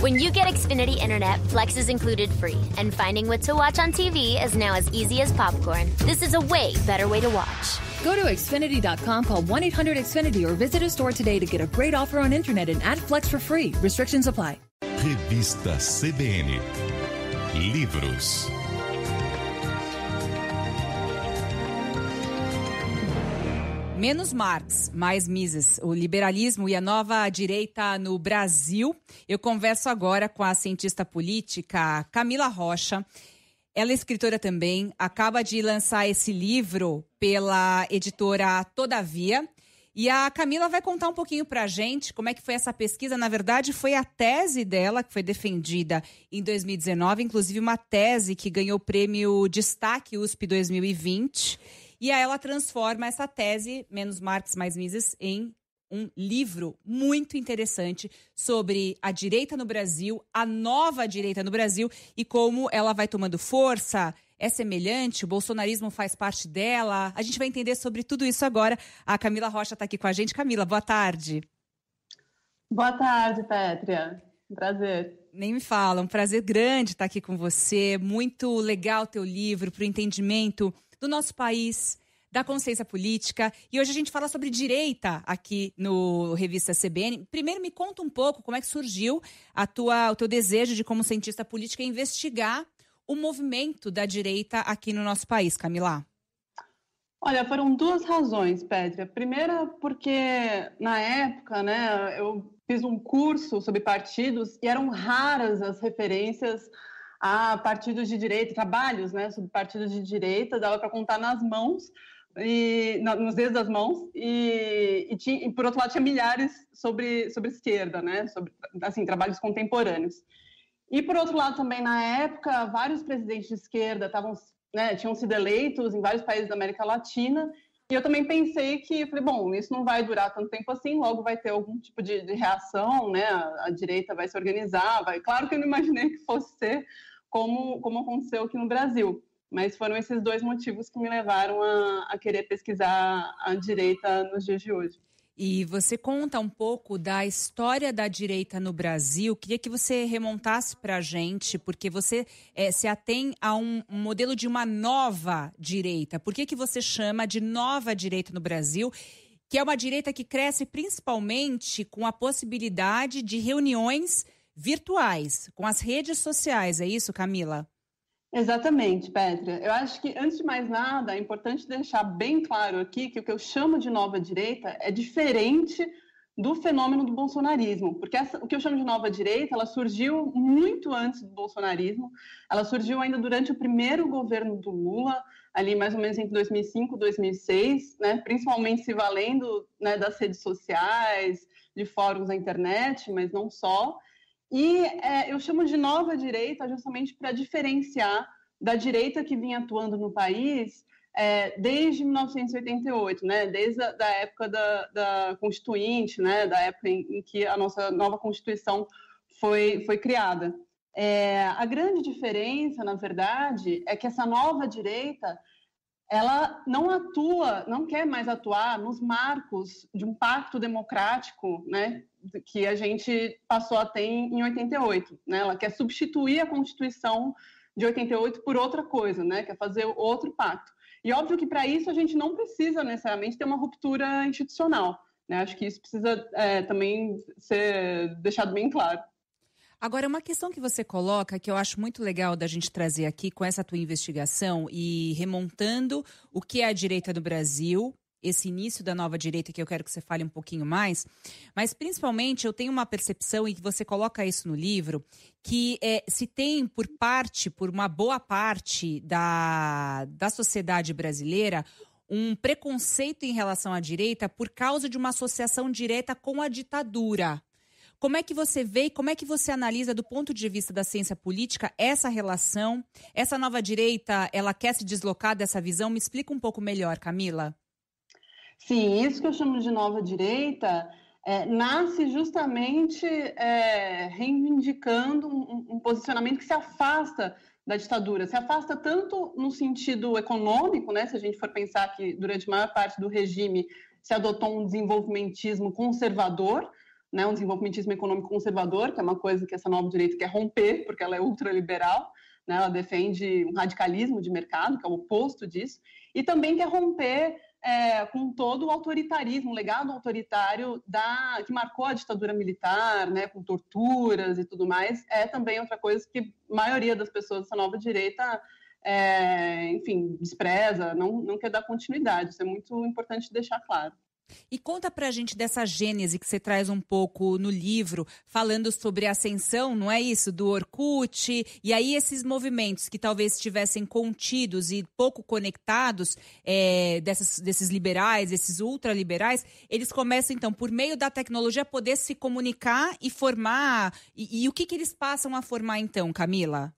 When you get Xfinity Internet, Flex is included free, and finding what to watch on TV is now as easy as popcorn. This is a way better way to watch. Go to Xfinity.com, call 1-800-XFINITY or visit a store today to get a great offer on internet and add Flex for free. Restrictions apply. Revista CBN. Livros. Menos Marx, mais Mises, o liberalismo e a nova direita no Brasil. Eu converso agora com a cientista política Camila Rocha. Ela é escritora também, acaba de lançar esse livro pela editora Todavia. E a Camila vai contar um pouquinho para a gente como é que foi essa pesquisa. Na verdade, foi a tese dela que foi defendida em 2019, inclusive uma tese que ganhou o prêmio Destaque USP 2020. E aí ela transforma essa tese, Menos Marx, mais Mises, em um livro muito interessante sobre a direita no Brasil, a nova direita no Brasil e como ela vai tomando força, é semelhante, o bolsonarismo faz parte dela. A gente vai entender sobre tudo isso agora. A Camila Rocha está aqui com a gente. Camila, boa tarde. Boa tarde, Pétria. Um prazer. Nem me fala, um prazer grande estar aqui com você. Muito legal teu livro para o entendimento do nosso país, da consciência política. E hoje a gente fala sobre direita aqui no Revista CBN. Primeiro, me conta um pouco como é que surgiu o teu desejo de, como cientista política, investigar o movimento da direita aqui no nosso país, Camila. Olha, foram duas razões, Pétria. Primeira, porque na época, né, eu fiz um curso sobre partidos e eram raras as referências a partidos de direita, trabalhos, né, sobre partidos de direita, dava para contar nas mãos, nos dedos das mãos, e por outro lado tinha milhares sobre esquerda, né, sobre assim, trabalhos contemporâneos. E por outro lado também, na época, vários presidentes de esquerda tinham sido eleitos em vários países da América Latina, e eu também pensei falei, bom, isso não vai durar tanto tempo assim, logo vai ter algum tipo de reação, né, a direita vai se organizar, claro que eu não imaginei que fosse ser como aconteceu aqui no Brasil. Mas foram esses dois motivos que me levaram a querer pesquisar a direita nos dias de hoje. E você conta um pouco da história da direita no Brasil. Queria que você remontasse para a gente, porque você se atém a um modelo de uma nova direita. Por que você chama de nova direita no Brasil? Que é uma direita que cresce principalmente com a possibilidade de reuniões virtuais, com as redes sociais, é isso, Camila? Exatamente, Pétria. Eu acho que, antes de mais nada, é importante deixar bem claro aqui que o que eu chamo de nova direita é diferente do fenômeno do bolsonarismo, porque o que eu chamo de nova direita, ela surgiu muito antes do bolsonarismo, ela surgiu ainda durante o primeiro governo do Lula, ali mais ou menos entre 2005 e 2006, né, principalmente se valendo, né, das redes sociais, de fóruns na internet, mas não só. E eu chamo de nova direita justamente para diferenciar da direita que vinha atuando no país desde 1988, né? Desde a época da Constituinte, né? Da época em que a nossa nova Constituição foi criada. A grande diferença, na verdade, é que essa nova direita ela não quer mais atuar nos marcos de um pacto democrático, né, que a gente passou a ter em 88. Né? Ela quer substituir a Constituição de 88 por outra coisa, né, quer fazer outro pacto. E óbvio que para isso a gente não precisa necessariamente ter uma ruptura institucional. Né? Acho que isso precisa também ser deixado bem claro. Agora, uma questão que você coloca, que eu acho muito legal da gente trazer aqui com essa tua investigação e remontando o que é a direita do Brasil, esse início da nova direita que eu quero que você fale um pouquinho mais, mas principalmente eu tenho uma percepção, e que você coloca isso no livro, que se tem por uma boa parte da sociedade brasileira, um preconceito em relação à direita por causa de uma associação direta com a ditadura. Como é que você vê e como é que você analisa, do ponto de vista da ciência política, essa relação? Essa nova direita, ela quer se deslocar dessa visão? Me explica um pouco melhor, Camila. Sim, isso que eu chamo de nova direita nasce justamente reivindicando um posicionamento que se afasta da ditadura. Se afasta tanto no sentido econômico, né? Se a gente for pensar que durante a maior parte do regime se adotou um desenvolvimentismo conservador, né, um desenvolvimentismo econômico conservador, que é uma coisa que essa nova direita quer romper, porque ela é ultraliberal, né, ela defende um radicalismo de mercado, que é o oposto disso, e também quer romper com todo o autoritarismo, o legado autoritário que marcou a ditadura militar, né, com torturas e tudo mais, é também outra coisa que a maioria das pessoas dessa nova direita, enfim, despreza, não quer dar continuidade. Isso é muito importante deixar claro. E conta pra gente dessa gênese que você traz um pouco no livro, falando sobre a ascensão, não é isso? Do Orkut, e aí esses movimentos que talvez estivessem contidos e pouco conectados, desses liberais, esses ultraliberais, eles começam então, por meio da tecnologia, a poder se comunicar e formar. E o que eles passam a formar então, Camila?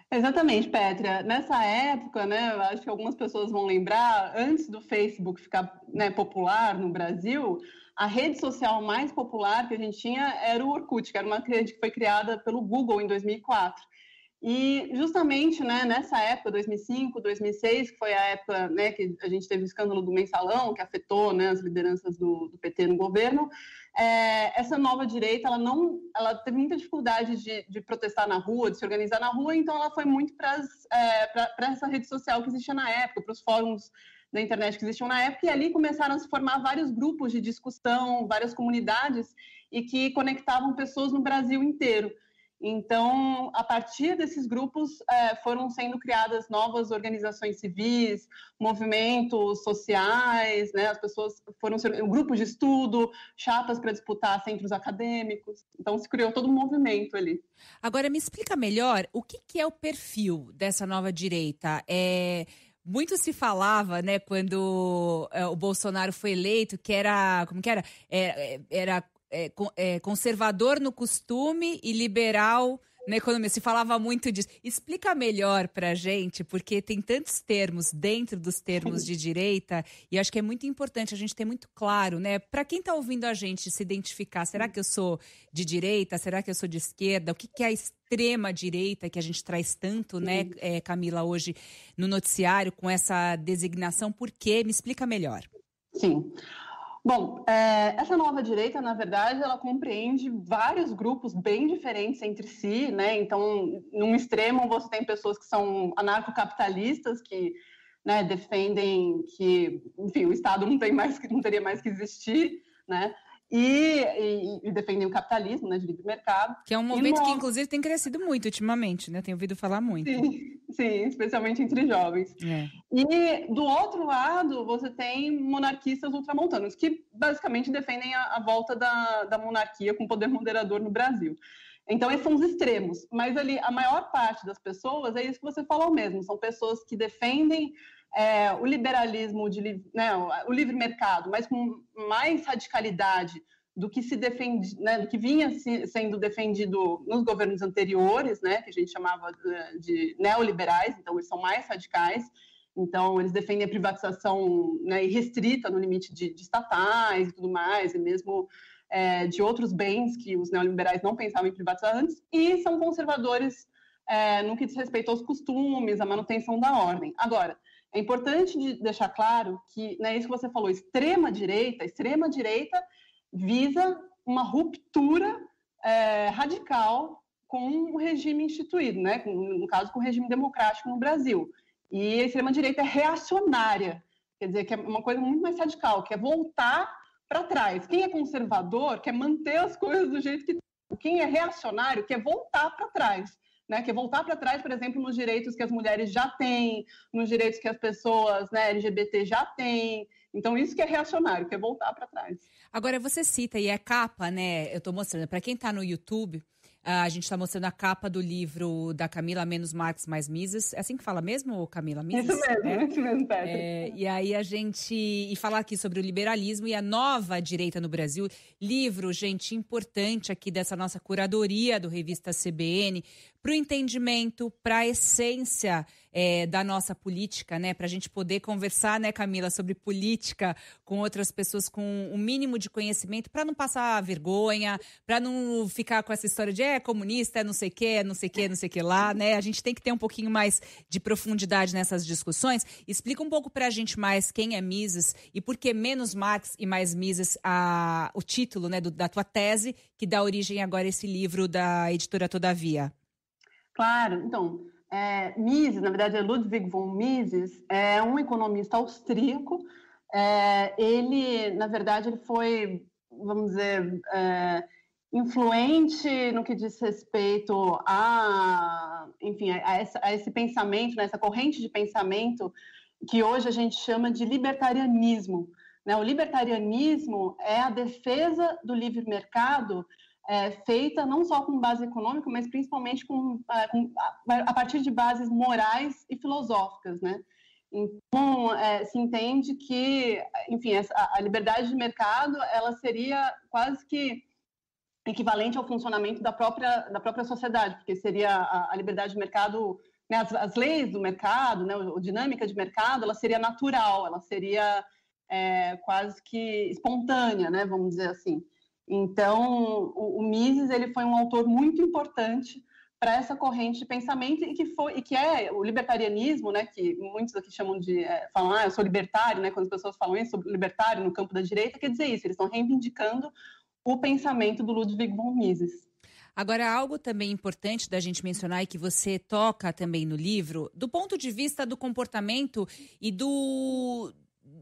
Exatamente, Pétria. Nessa época, né, eu acho que algumas pessoas vão lembrar, antes do Facebook ficar, né, popular no Brasil, a rede social mais popular que a gente tinha era o Orkut, que era uma rede que foi criada pelo Google em 2004. E justamente, né, nessa época, 2005, 2006, que foi a época, né, que a gente teve o escândalo do Mensalão, que afetou, né, as lideranças do PT no governo, essa nova direita, ela teve muita dificuldade de protestar na rua, de se organizar na rua, então ela foi muito para essa rede social que existia na época, para os fóruns da internet que existiam na época, e ali começaram a se formar vários grupos de discussão, várias comunidades, e que conectavam pessoas no Brasil inteiro. Então, a partir desses grupos, foram sendo criadas novas organizações civis, movimentos sociais, né? As pessoas foram grupos de estudo, chapas para disputar centros acadêmicos. Então, se criou todo um movimento ali. Agora, me explica melhor o que é o perfil dessa nova direita. Muito se falava, né, quando o Bolsonaro foi eleito, que era... Como que era? Era conservador no costume e liberal na economia. Se falava muito disso. Explica melhor pra gente, porque tem tantos termos dentro dos termos de direita, e acho que é muito importante a gente ter muito claro, né? Para quem tá ouvindo a gente se identificar, será que eu sou de direita? Será que eu sou de esquerda? O que é a extrema direita que a gente traz tanto, né, Camila, hoje no noticiário com essa designação? Por quê? Me explica melhor. Sim. Bom, essa nova direita, na verdade, ela compreende vários grupos bem diferentes entre si, né? Então, num extremo, você tem pessoas que são anarcocapitalistas, que, né, defendem que, enfim, o Estado não teria mais que existir, né? E defendem o capitalismo, né, de livre mercado. Que é um movimento que, inclusive, tem crescido muito ultimamente, né? Tenho ouvido falar muito. Sim, especialmente entre jovens. E, do outro lado, você tem monarquistas ultramontanos, que basicamente defendem a volta da monarquia com poder moderador no Brasil. Então, esses são os extremos. Mas ali, a maior parte das pessoas, é isso que você falou mesmo, são pessoas que defendem o liberalismo, o livre mercado, mas com mais radicalidade do que se defende, né, do que vinha sendo defendido nos governos anteriores, né, que a gente chamava de neoliberais. Então eles são mais radicais. Então eles defendem a privatização, né, irrestrita no limite de estatais e tudo mais, e mesmo de outros bens que os neoliberais não pensavam em privatizar antes, e são conservadores no que diz respeito aos costumes, à manutenção da ordem. Agora, é importante deixar claro que, né, isso que você falou, extrema direita visa uma ruptura radical com o regime instituído, né, no caso, com o regime democrático no Brasil. E a extrema-direita é reacionária, quer dizer, que é uma coisa muito mais radical, que é voltar para trás. Quem é conservador quer manter as coisas do jeito que estão. Quem é reacionário quer voltar para trás. Né, que é voltar para trás, por exemplo, nos direitos que as mulheres já têm, nos direitos que as pessoas, né, LGBT já têm. Então, isso que é reacionário, que é voltar para trás. Agora, você cita, e é capa, né? Eu estou mostrando, para quem está no YouTube, a gente está mostrando a capa do livro da Camila, Menos Marx, Mais Mises. É assim que fala mesmo, Camila? Mises? Isso mesmo, Pedro. E aí e falar aqui sobre o liberalismo e a nova direita no Brasil. Livro, gente, importante aqui dessa nossa curadoria do Revista CBN, para o entendimento, para a essência da nossa política, né? Para a gente poder conversar, né, Camila, sobre política com outras pessoas com o mínimo de conhecimento, para não passar vergonha, para não ficar com essa história de é comunista, é não sei o que, é não sei o que, não sei o que lá, né? A gente tem que ter um pouquinho mais de profundidade nessas discussões. Explica um pouco pra gente mais quem é Mises e por que menos Marx e mais Mises, o título, né, da tua tese, que dá origem agora a esse livro da editora Todavia. Claro, então, Mises, na verdade, Ludwig von Mises, é um economista austríaco. Ele, na verdade, ele foi, vamos dizer, influente no que diz respeito a esse pensamento, né, essa corrente de pensamento que hoje a gente chama de libertarianismo, né? O libertarianismo é a defesa do livre mercado, feita não só com base econômica, mas principalmente a partir de bases morais e filosóficas, né? Então, se entende que, enfim, a liberdade de mercado, ela seria quase que equivalente ao funcionamento da própria sociedade, porque seria a liberdade de mercado, né, as leis do mercado, né, a dinâmica de mercado, ela seria natural, ela seria quase que espontânea, né, vamos dizer assim. Então, o Mises, ele foi um autor muito importante para essa corrente de pensamento e que é o libertarianismo, né, que muitos aqui chamam de falam, eu sou libertário, né, quando as pessoas falam isso sobre libertário no campo da direita, quer dizer isso, eles estão reivindicando o pensamento do Ludwig von Mises. Agora, algo também importante da gente mencionar e que você toca também no livro, do ponto de vista do comportamento e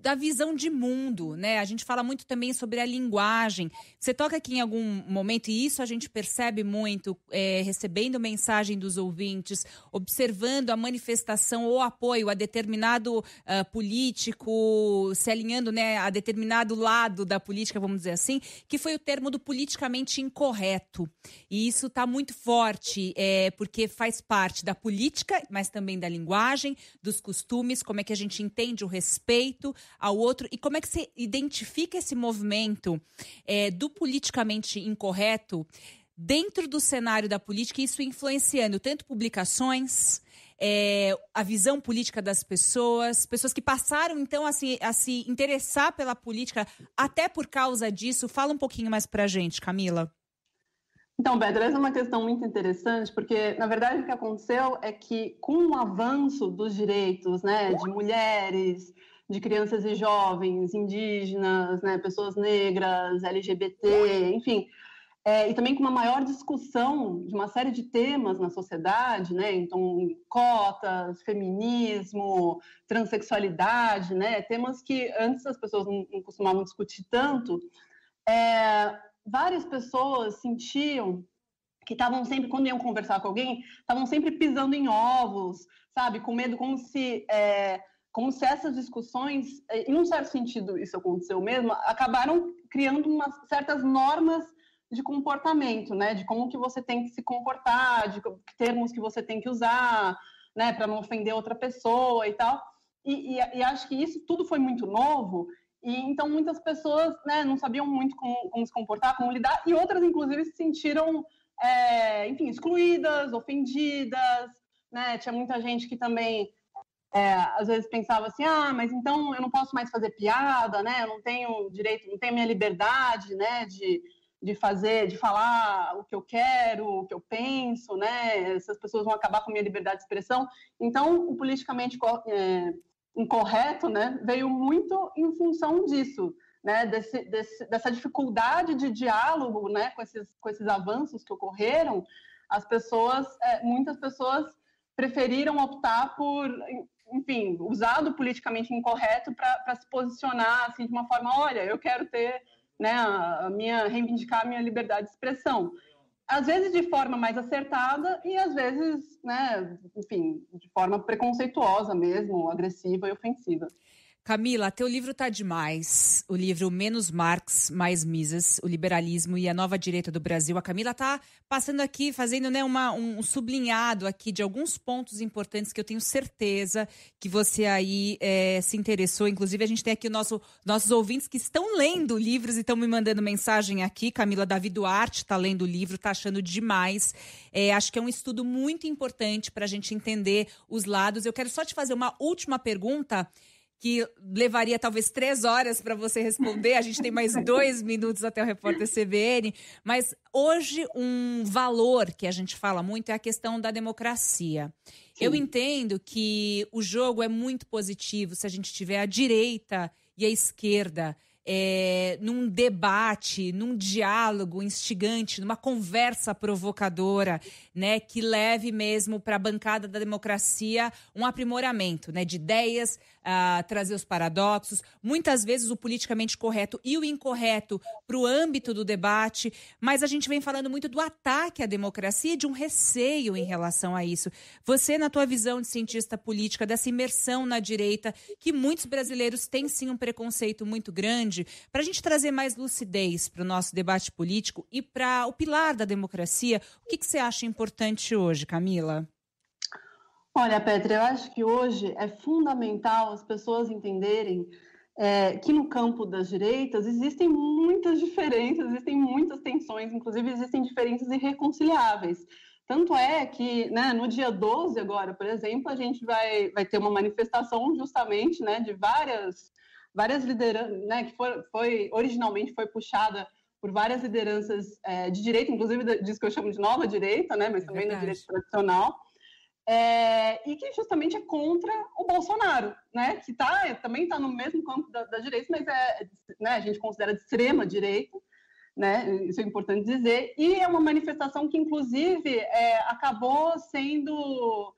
da visão de mundo, né? A gente fala muito também sobre a linguagem. Você toca aqui em algum momento, e isso a gente percebe muito, recebendo mensagem dos ouvintes, observando a manifestação ou apoio a determinado político, se alinhando, né, a determinado lado da política, vamos dizer assim, que foi o termo do politicamente incorreto. E isso está muito forte, porque faz parte da política, mas também da linguagem, dos costumes, como é que a gente entende o respeito ao outro e como é que você identifica esse movimento do politicamente incorreto dentro do cenário da política, isso influenciando tanto publicações, a visão política das pessoas que passaram então a se interessar pela política até por causa disso. Fala um pouquinho mais pra gente, Camila. Então, Petra, essa é uma questão muito interessante, porque, na verdade, o que aconteceu é que, com o avanço dos direitos, né, de mulheres, de crianças e jovens, indígenas, né, pessoas negras, LGBT, enfim, e também com uma maior discussão de uma série de temas na sociedade, né, então, cotas, feminismo, transexualidade, né, temas que antes as pessoas não costumavam discutir tanto, várias pessoas sentiam que estavam sempre, quando iam conversar com alguém, estavam sempre pisando em ovos, sabe, com medo, como se essas discussões, em um certo sentido isso aconteceu mesmo, acabaram criando certas normas de comportamento, né, de como que você tem que se comportar, de que termos que você tem que usar, né, para não ofender outra pessoa e tal, e acho que isso tudo foi muito novo. E então muitas pessoas, né, não sabiam muito como se comportar, como lidar, e outras, inclusive, se sentiram, enfim, excluídas, ofendidas, né? Tinha muita gente que também, às vezes, pensava assim, mas então eu não posso mais fazer piada, né? Eu não tenho direito, não tenho minha liberdade, né, de falar o que eu quero, o que eu penso, né? Essas pessoas vão acabar com a minha liberdade de expressão. Então, o politicamente incorreto, né, veio muito em função disso, né, dessa dificuldade de diálogo, né, com esses avanços que ocorreram. Muitas pessoas preferiram optar por, enfim, usar do politicamente incorreto para se posicionar assim de uma forma, olha, eu quero ter, né, reivindicar a minha liberdade de expressão. Às vezes de forma mais acertada e às vezes, né, enfim, de forma preconceituosa mesmo, agressiva e ofensiva. Camila, teu livro tá demais. O livro Menos Marx, Mais Mises, o liberalismo e a nova direita do Brasil. A Camila tá passando aqui, fazendo, né, um sublinhado aqui de alguns pontos importantes que eu tenho certeza que você aí se interessou. Inclusive, a gente tem aqui nossos ouvintes que estão lendo livros e estão me mandando mensagem aqui. Camila Davi Duarte está lendo o livro, está achando demais. Acho que é um estudo muito importante para a gente entender os lados. Eu quero só te fazer uma última pergunta. que levaria talvez 3 horas para você responder. A gente tem mais 2 minutos até o Repórter CBN. Mas hoje um valor que a gente fala muito é a questão da democracia. Sim. Eu entendo que o jogo é muito positivo se a gente tiver a direita e a esquerda num debate, num diálogo instigante, numa conversa provocadora, né, que leve mesmo para a bancada da democracia um aprimoramento, né, de ideias, trazer os paradoxos, muitas vezes o politicamente correto e o incorreto para o âmbito do debate, mas a gente vem falando muito do ataque à democracia e de um receio em relação a isso. Você, na tua visão de cientista política, dessa imersão na direita, que muitos brasileiros têm sim um preconceito muito grande, para a gente trazer mais lucidez para o nosso debate político e para o pilar da democracia, o que você acha importante hoje, Camila? Olha, Petra, eu acho que hoje é fundamental as pessoas entenderem que no campo das direitas existem muitas diferenças, existem muitas tensões, inclusive existem diferenças irreconciliáveis. Tanto é que, né, no dia 12 agora, por exemplo, a gente vai ter uma manifestação justamente, né, de várias lideranças, né, que originalmente foi puxada por várias lideranças de direita, inclusive disso que eu chamo de nova direita, né, mas também da direita tradicional, e que justamente é contra o Bolsonaro, né, que também está no mesmo campo da direita, mas né, a gente considera de extrema direita, né, isso é importante dizer, e é uma manifestação que, inclusive, acabou sendo...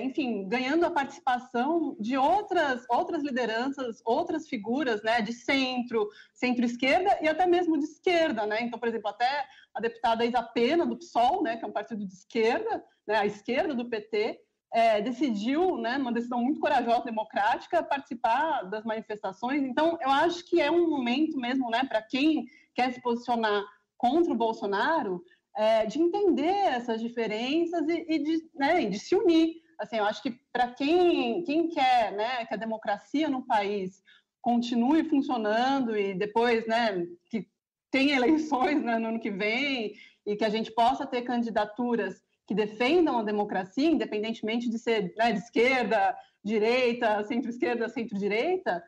enfim, ganhando a participação de outras lideranças, outras figuras, né, de centro-esquerda e até mesmo de esquerda, né? Então, por exemplo, até a deputada Isa Pena, do PSOL, né, que é um partido de esquerda, né, a esquerda do PT, decidiu, né, numa decisão muito corajosa, democrática, participar das manifestações. Então, eu acho que é um momento mesmo, né, para quem quer se posicionar contra o Bolsonaro, de entender essas diferenças e de se unir. Assim, eu acho que para quem quer, né, que a democracia no país continue funcionando e depois, né, que tenha eleições, né, no ano que vem e que a gente possa ter candidaturas que defendam a democracia, independentemente de ser, né, de esquerda, direita, centro-esquerda, centro-direita,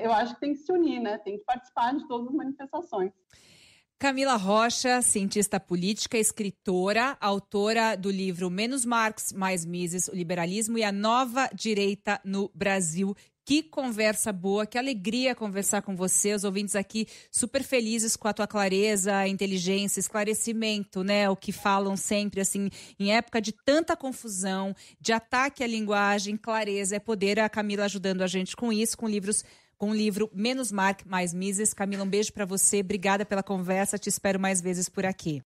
eu acho que tem que se unir, né, tem que participar de todas as manifestações. Camila Rocha, cientista política, escritora, autora do livro Menos Marx, Mais Mises, o liberalismo e a nova direita no Brasil. Que conversa boa, que alegria conversar com você, os ouvintes aqui super felizes com a tua clareza, inteligência, esclarecimento, né? O que falam sempre, assim, em época de tanta confusão, de ataque à linguagem, clareza, é poder a Camila ajudando a gente com isso, com o livro Menos Marx, Mais Mises. Camila, um beijo para você, obrigada pela conversa, te espero mais vezes por aqui.